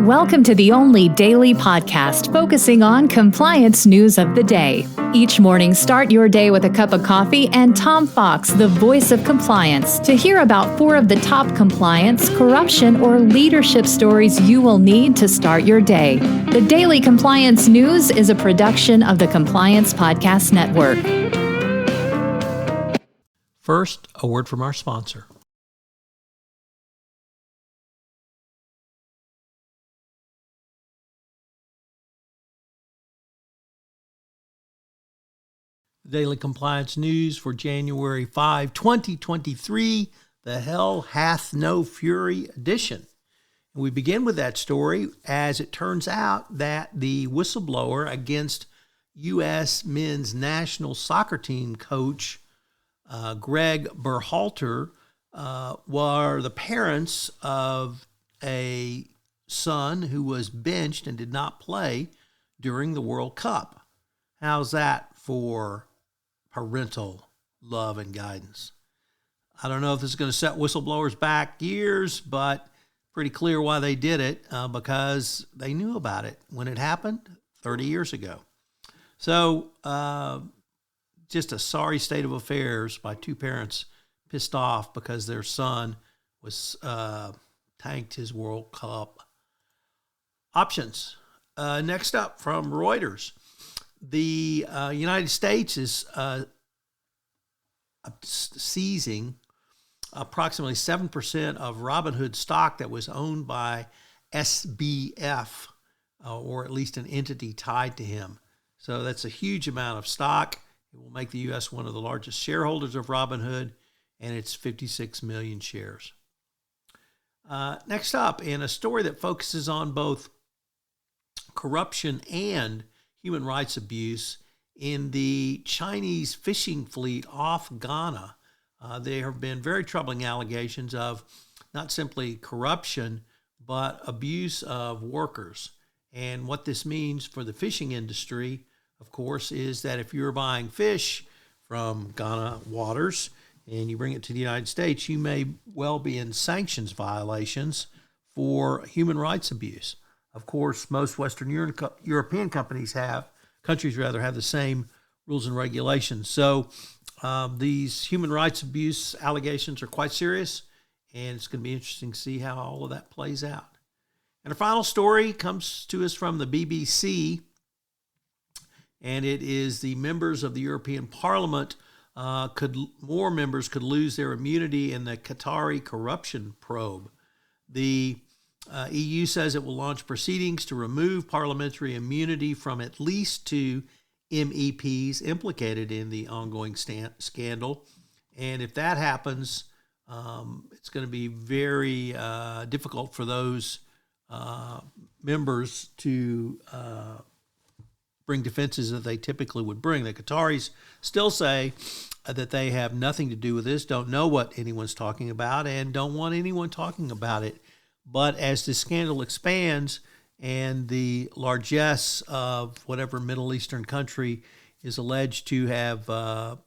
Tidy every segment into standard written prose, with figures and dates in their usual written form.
Welcome to the only daily podcast focusing on compliance news of the day. Each morning, start your day with a cup of coffee and Tom Fox, the voice of compliance, to hear about 4 of the top compliance, corruption, or leadership stories you will need to start your day. The Daily Compliance News is a production of the Compliance Podcast Network. First, a word from our sponsor. Daily Compliance News for January 5, 2023, the Hell Hath No Fury edition. And we begin with that story as it turns out that the whistleblower against U.S. men's national soccer team coach Greg Berhalter were the parents of a son who was benched and did not play during the World Cup. How's that for parental love and guidance? I don't know if this is going to set whistleblowers back years, but pretty clear why they did it, because they knew about it when it happened 30 years ago. So just a sorry state of affairs by 2 parents pissed off because their son was tanked his World Cup options. Next up from Reuters. The United States is seizing approximately 7% of Robinhood stock that was owned by SBF, or at least an entity tied to him. So that's a huge amount of stock. It will make the U.S. one of the largest shareholders of Robinhood, and it's 56 million shares. Next up, in a story that focuses on both corruption and human rights abuse in the Chinese fishing fleet off Ghana. There have been very troubling allegations of not simply corruption, but abuse of workers. And what this means for the fishing industry, of course, is that if you're buying fish from Ghana waters and you bring it to the United States, you may well be in sanctions violations for human rights abuse. Of course, most Western European countries have the same rules and regulations. So these human rights abuse allegations are quite serious, and it's going to be interesting to see how all of that plays out. And our final story comes to us from the BBC, and it is the members of the European Parliament more members could lose their immunity in the Qatari corruption probe. The EU says it will launch proceedings to remove parliamentary immunity from at least 2 MEPs implicated in the ongoing scandal. And if that happens, it's going to be very difficult for those members to bring defenses that they typically would bring. The Qataris still say that they have nothing to do with this, don't know what anyone's talking about, and don't want anyone talking about it. But as the scandal expands and the largesse of whatever Middle Eastern country is alleged to have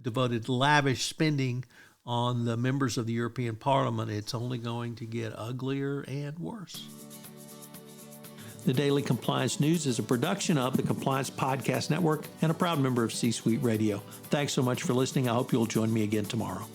devoted lavish spending on the members of the European Parliament, it's only going to get uglier and worse. The Daily Compliance News is a production of the Compliance Podcast Network and a proud member of C-Suite Radio. Thanks so much for listening. I hope you'll join me again tomorrow.